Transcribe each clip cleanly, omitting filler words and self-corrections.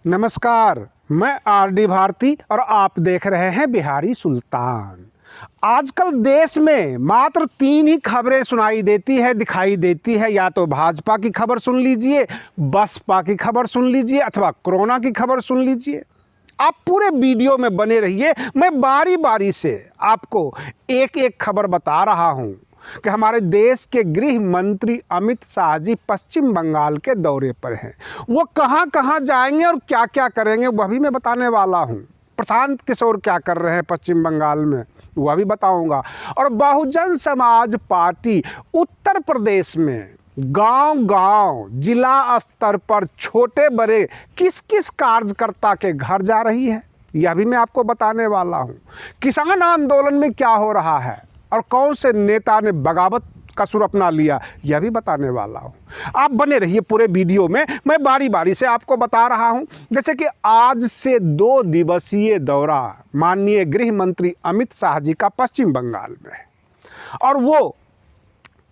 नमस्कार, मैं आरडी भारती और आप देख रहे हैं बिहारी सुल्तान। आजकल देश में मात्र 3 ही खबरें सुनाई देती है, दिखाई देती है। या तो भाजपा की खबर सुन लीजिए, बसपा की खबर सुन लीजिए अथवा कोरोना की खबर सुन लीजिए। आप पूरे वीडियो में बने रहिए, मैं बारी बारी से आपको एक एक खबर बता रहा हूं कि हमारे देश के गृह मंत्री अमित शाह जी पश्चिम बंगाल के दौरे पर हैं। वो कहां कहां जाएंगे और क्या क्या करेंगे वह भी मैं बताने वाला हूं। प्रशांत किशोर क्या कर रहे हैं पश्चिम बंगाल में वह भी बताऊंगा। और बहुजन समाज पार्टी उत्तर प्रदेश में गांव-गांव जिला स्तर पर छोटे बड़े किस किस कार्यकर्ता के घर जा रही है यह भी मैं आपको बताने वाला हूं। किसान आंदोलन में क्या हो रहा है और कौन से नेता ने बगावत का सुर अपना लिया यह भी बताने वाला हूं। आप बने रहिए पूरे वीडियो में, मैं बारी बारी से आपको बता रहा हूं। जैसे कि आज से 2 दिवसीय दौरा माननीय गृह मंत्री अमित शाह जी का पश्चिम बंगाल में है और वो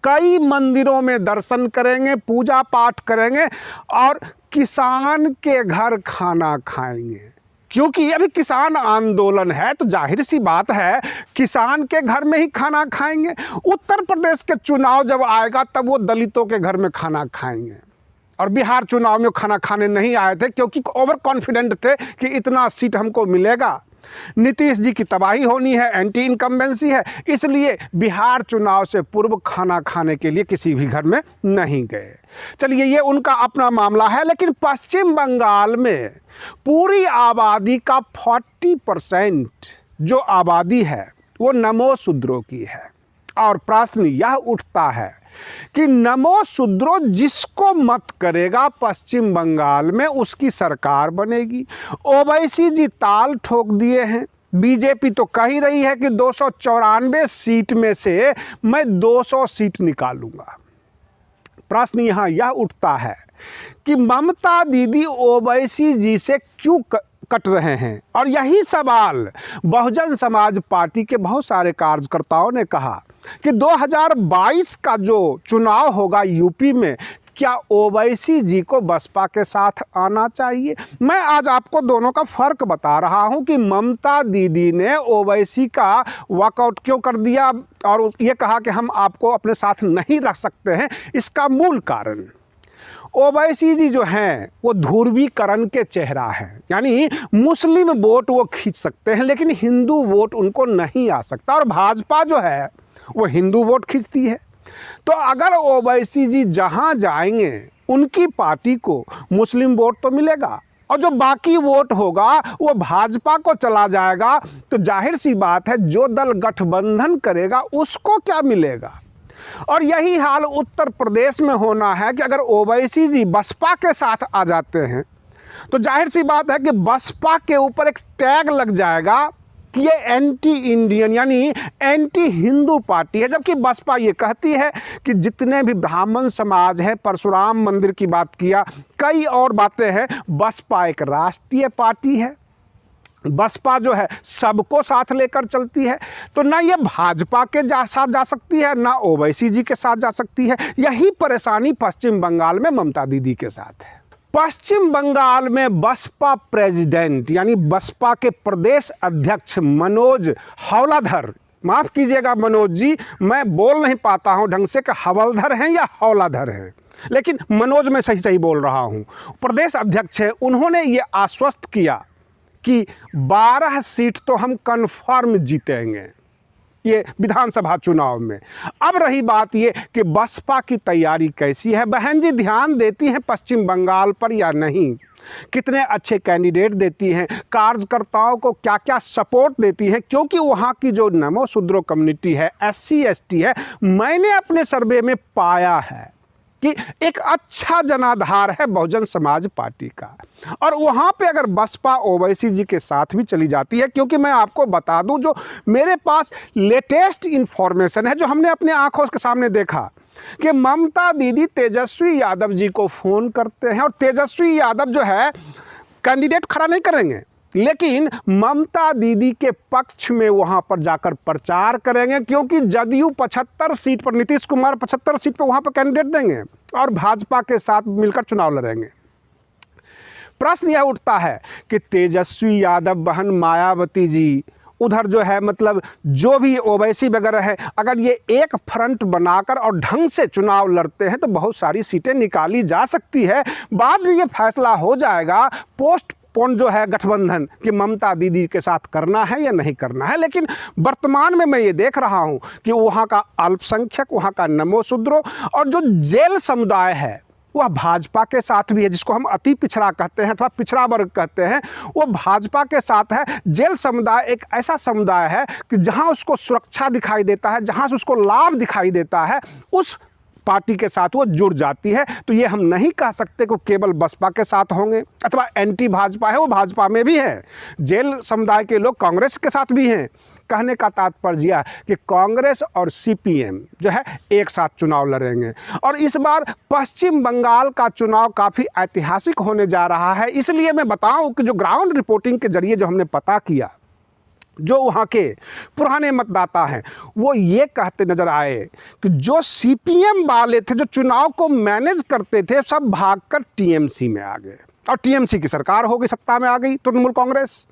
कई मंदिरों में दर्शन करेंगे, पूजा पाठ करेंगे और किसान के घर खाना खाएंगे। क्योंकि अभी किसान आंदोलन है तो जाहिर सी बात है किसान के घर में ही खाना खाएंगे। उत्तर प्रदेश के चुनाव जब आएगा तब वो दलितों के घर में खाना खाएंगे। और बिहार चुनाव में खाना खाने नहीं आए थे क्योंकि ओवर कॉन्फिडेंट थे कि इतना सीट हमको मिलेगा। नीतीश जी की तबाही होनी है, एंटी इनकम्बेंसी है, इसलिए बिहार चुनाव से पूर्व खाना खाने के लिए किसी भी घर में नहीं गए। चलिए ये उनका अपना मामला है। लेकिन पश्चिम बंगाल में पूरी आबादी का 40% जो आबादी है वो नमो शूद्रों की है। और प्रश्न यह उठता है कि नमो शूद्रो जिसको मत करेगा पश्चिम बंगाल में उसकी सरकार बनेगी। ओवैसी जी ताल ठोक दिए हैं। बीजेपी तो कह ही रही है कि 294 सीट में से मैं 200 सीट निकालूंगा। प्रश्न यहाँ यह उठता है कि ममता दीदी ओवैसी जी से क्यों कट रहे हैं। और यही सवाल बहुजन समाज पार्टी के बहुत सारे कार्यकर्ताओं ने कहा कि 2022 का जो चुनाव होगा यूपी में क्या ओवैसी जी को बसपा के साथ आना चाहिए। मैं आज आपको दोनों का फर्क बता रहा हूं कि ममता दीदी ने ओवैसी का वॉकआउट क्यों कर दिया और ये कहा कि हम आपको अपने साथ नहीं रख सकते हैं। इसका मूल कारण ओवैसी जी जो हैं वो ध्रुवीकरण के चेहरा है, यानी मुस्लिम वोट वो खींच सकते हैं लेकिन हिंदू वोट उनको नहीं आ सकता। और भाजपा जो है वो हिंदू वोट खींचती है। तो अगर ओवैसी जी जहां जाएंगे उनकी पार्टी को मुस्लिम वोट तो मिलेगा और जो बाकी वोट होगा वो भाजपा को चला जाएगा। तो जाहिर सी बात है जो दल गठबंधन करेगा उसको क्या मिलेगा। और यही हाल उत्तर प्रदेश में होना है कि अगर ओवैसी जी बसपा के साथ आ जाते हैं तो जाहिर सी बात है कि बसपा के ऊपर एक टैग लग जाएगा कि ये एंटी इंडियन यानी एंटी हिंदू पार्टी है। जबकि बसपा ये कहती है कि जितने भी ब्राह्मण समाज है, परशुराम मंदिर की बात किया, कई और बातें हैं, बसपा एक राष्ट्रीय पार्टी है। बसपा जो है सबको साथ लेकर चलती है। तो ना ये भाजपा के साथ जा सकती है ना ओवैसी जी के साथ जा सकती है। यही परेशानी पश्चिम बंगाल में ममता दीदी के साथ है। पश्चिम बंगाल में बसपा प्रेसिडेंट यानी बसपा के प्रदेश अध्यक्ष मनोज हवलाधर, माफ़ कीजिएगा मनोज जी मैं बोल नहीं पाता हूं ढंग से कि हवलधर हैं या हौलाधर हैं, लेकिन मनोज मैं सही सही बोल रहा हूं, प्रदेश अध्यक्ष है। उन्होंने ये आश्वस्त किया कि 12 सीट तो हम कन्फर्म जीतेंगे ये विधानसभा चुनाव में। अब रही बात ये कि बसपा की तैयारी कैसी है। बहन जी ध्यान देती हैं पश्चिम बंगाल पर या नहीं, कितने अच्छे कैंडिडेट देती हैं, कार्यकर्ताओं को क्या क्या सपोर्ट देती हैं। क्योंकि वहाँ की जो नमो शूद्रो कम्युनिटी है, SC ST है, मैंने अपने सर्वे में पाया है कि एक अच्छा जनाधार है बहुजन समाज पार्टी का। और वहाँ पे अगर बसपा ओवैसी जी के साथ भी चली जाती है, क्योंकि मैं आपको बता दूं जो मेरे पास लेटेस्ट इन्फॉर्मेशन है जो हमने अपने आंखों के सामने देखा कि ममता दीदी तेजस्वी यादव जी को फ़ोन करते हैं और तेजस्वी यादव जो है कैंडिडेट खड़ा नहीं करेंगे लेकिन ममता दीदी के पक्ष में वहां पर जाकर प्रचार करेंगे। क्योंकि जदयू 75 सीट पर, नीतीश कुमार 75 सीट पर वहां पर कैंडिडेट देंगे और भाजपा के साथ मिलकर चुनाव लड़ेंगे। प्रश्न यह उठता है कि तेजस्वी यादव बहन मायावती जी, उधर जो है मतलब जो भी ओवैसी वगैरह है, अगर ये एक फ्रंट बनाकर और ढंग से चुनाव लड़ते हैं तो बहुत सारी सीटें निकाली जा सकती है। बाद में ये फैसला हो जाएगा पोस्ट पोन जो है गठबंधन कि ममता दीदी के साथ करना है या नहीं करना है। लेकिन वर्तमान में मैं ये देख रहा हूँ कि वहाँ का अल्पसंख्यक, वहाँ का नमो शूद्रो और जो जेल समुदाय है वह भाजपा के साथ भी है, जिसको हम अति पिछड़ा कहते हैं अथवा पिछड़ा वर्ग कहते हैं, वो भाजपा के साथ है। जेल समुदाय एक ऐसा समुदाय है कि जहां उसको सुरक्षा दिखाई देता है, जहां से उसको लाभ दिखाई देता है, उस पार्टी के साथ वो जुड़ जाती है। तो ये हम नहीं कह सकते कि केवल बसपा के साथ होंगे अथवा एंटी भाजपा है, वो भाजपा में भी है। जेल समुदाय के लोग कांग्रेस के साथ भी हैं। कहने का तात्पर्य यह कि कांग्रेस और सीपीएम जो है एक साथ चुनाव लड़ेंगे। और इस बार पश्चिम बंगाल का चुनाव काफ़ी ऐतिहासिक होने जा रहा है। इसलिए मैं बताऊं कि जो ग्राउंड रिपोर्टिंग के जरिए जो हमने पता किया, जो वहाँ के पुराने मतदाता हैं वो ये कहते नज़र आए कि जो सीपीएम वाले थे, जो चुनाव को मैनेज करते थे, सब भागकर टीएमसी में आ गए और टीएमसी की सरकार हो गई, सत्ता में आ गई तृणमूल कांग्रेस।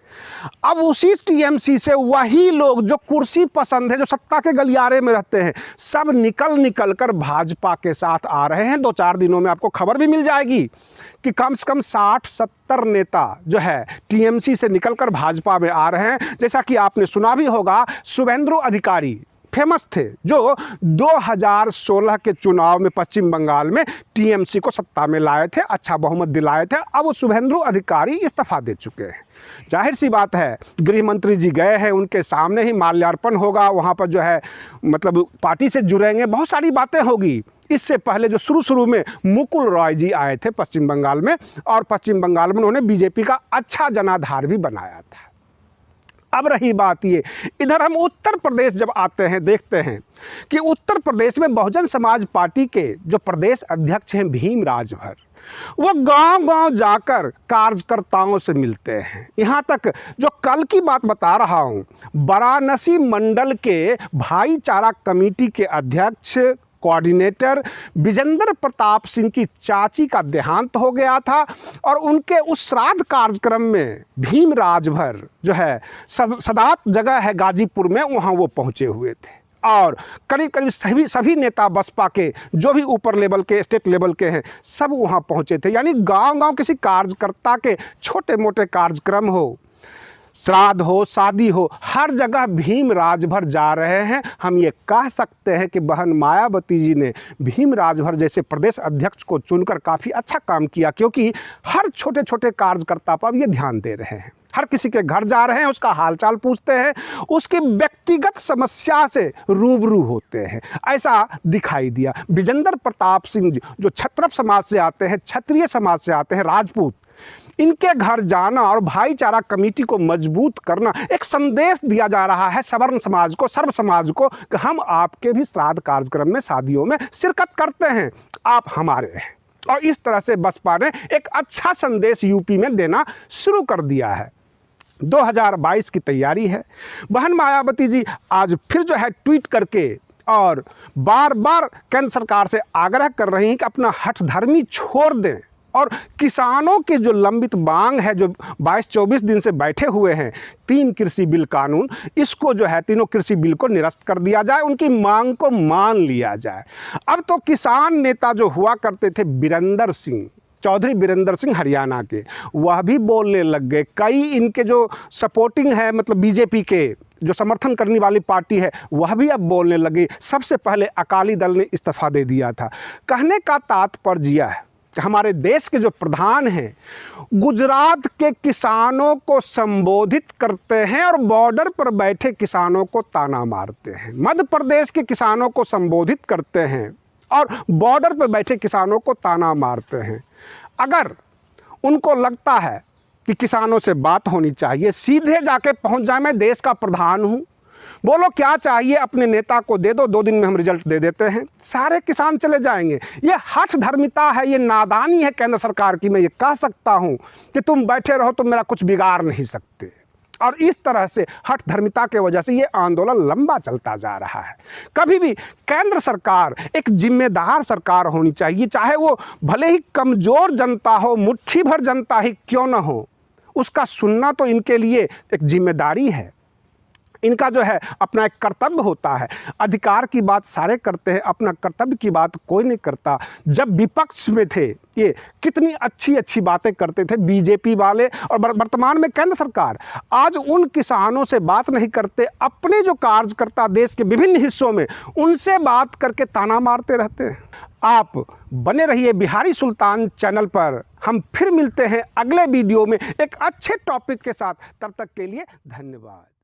अब उसी टीएमसी से वही लोग जो कुर्सी पसंद है, जो सत्ता के गलियारे में रहते हैं, सब निकल कर भाजपा के साथ आ रहे हैं। 2-4 दिनों में आपको खबर भी मिल जाएगी कि कम से कम 60-70 नेता जो है टीएमसी से निकलकर भाजपा में आ रहे हैं। जैसा कि आपने सुना भी होगा, शुभेंदु अधिकारी फेमस थे, जो 2016 के चुनाव में पश्चिम बंगाल में टीएमसी को सत्ता में लाए थे, अच्छा बहुमत दिलाए थे। अब वो शुभेंदु अधिकारी इस्तीफा दे चुके हैं। जाहिर सी बात है, गृह मंत्री जी गए हैं, उनके सामने ही माल्यार्पण होगा, वहाँ पर जो है मतलब पार्टी से जुड़ेंगे, बहुत सारी बातें होगी। इससे पहले जो शुरू में मुकुल रॉय जी आए थे पश्चिम बंगाल में, और पश्चिम बंगाल में उन्होंने बीजेपी का अच्छा जनाधार भी बनाया था। अब रही बात ये, इधर हम उत्तर प्रदेश जब आते हैं, देखते हैं कि उत्तर प्रदेश में बहुजन समाज पार्टी के जो प्रदेश अध्यक्ष हैं भीम राजभर, वो गांव-गांव जाकर कार्यकर्ताओं से मिलते हैं। यहाँ तक जो कल की बात बता रहा हूँ, वाराणसी मंडल के भाईचारा कमेटी के अध्यक्ष कोऑर्डिनेटर विजेंद्र प्रताप सिंह की चाची का देहांत हो गया था और उनके उस श्राद्ध कार्यक्रम में भीम राजभर जो है सदात जगह है गाजीपुर में, वहाँ वो पहुँचे हुए थे। और करीब करीब सभी नेता बसपा के जो भी ऊपर लेवल के, स्टेट लेवल के हैं, सब वहाँ पहुँचे थे। यानी गांव-गांव किसी कार्यकर्ता के छोटे मोटे कार्यक्रम हो, श्राद्ध हो, शादी हो, हर जगह भीम राजभर जा रहे हैं। हम ये कह सकते हैं कि बहन मायावती जी ने भीम राजभर जैसे प्रदेश अध्यक्ष को चुनकर काफ़ी अच्छा काम किया, क्योंकि हर छोटे छोटे कार्यकर्ता पर ये ध्यान दे रहे हैं, हर किसी के घर जा रहे हैं, उसका हालचाल पूछते हैं, उसकी व्यक्तिगत समस्या से रूबरू होते हैं। ऐसा दिखाई दिया। विजेंद्र प्रताप सिंह जी जो क्षत्रप समाज से आते हैं, क्षत्रिय समाज से आते हैं, राजपूत, इनके घर जाना और भाईचारा कमेटी को मजबूत करना, एक संदेश दिया जा रहा है सवर्ण समाज को, सर्व समाज को, कि हम आपके भी श्राद्ध कार्यक्रम में, शादियों में शिरकत करते हैं, आप हमारे हैं। और इस तरह से बसपा ने एक अच्छा संदेश यूपी में देना शुरू कर दिया है। 2022 की तैयारी है। बहन मायावती जी आज फिर जो है ट्वीट करके और बार बार केंद्र सरकार से आग्रह कर रही हैं कि अपना हठधर्मी छोड़ दें और किसानों के जो लंबित मांग है, जो 22-24 दिन से बैठे हुए हैं, 3 कृषि बिल कानून, इसको जो है तीनों कृषि बिल को निरस्त कर दिया जाए, उनकी मांग को मान लिया जाए। अब तो किसान नेता जो हुआ करते थे बीरेंद्र सिंह, चौधरी बीरेंद्र सिंह हरियाणा के, वह भी बोलने लग गए। कई इनके जो सपोर्टिंग है, मतलब बीजेपी के जो समर्थन करने वाली पार्टी है, वह भी अब बोलने लगी। सबसे पहले अकाली दल ने इस्तीफा दे दिया था। कहने का तात्पर्य यह है, हमारे देश के जो प्रधान हैं गुजरात के किसानों को संबोधित करते हैं और बॉर्डर पर बैठे किसानों को ताना मारते हैं, मध्य प्रदेश के किसानों को संबोधित करते हैं और बॉर्डर पर बैठे किसानों को ताना मारते हैं। अगर उनको लगता है कि किसानों से बात होनी चाहिए, सीधे जाके पहुंच जाए, मैं देश का प्रधान हूं, बोलो क्या चाहिए, अपने नेता को दे दो, 2 दिन में हम रिजल्ट दे देते हैं, सारे किसान चले जाएंगे। ये हठ धर्मिता है, ये नादानी है केंद्र सरकार की। मैं ये कह सकता हूं कि तुम बैठे रहो तो मेरा कुछ बिगाड़ नहीं सकते। और इस तरह से हठ धर्मिता के वजह से ये आंदोलन लंबा चलता जा रहा है। कभी भी केंद्र सरकार एक जिम्मेदार सरकार होनी चाहिए, चाहे वो भले ही कमज़ोर जनता हो, मुट्ठी भर जनता ही क्यों न हो, उसका सुनना तो इनके लिए एक जिम्मेदारी है। इनका जो है अपना एक कर्तव्य होता है। अधिकार की बात सारे करते हैं, अपना कर्तव्य की बात कोई नहीं करता। जब विपक्ष में थे ये कितनी अच्छी अच्छी बातें करते थे बीजेपी वाले, और वर्तमान में केंद्र सरकार आज उन किसानों से बात नहीं करते, अपने जो कार्यकर्ता देश के विभिन्न हिस्सों में उनसे बात करके ताना मारते रहते हैं। आप बने रहिए बिहारी सुल्तान चैनल पर। हम फिर मिलते हैं अगले वीडियो में एक अच्छे टॉपिक के साथ। तब तक के लिए धन्यवाद।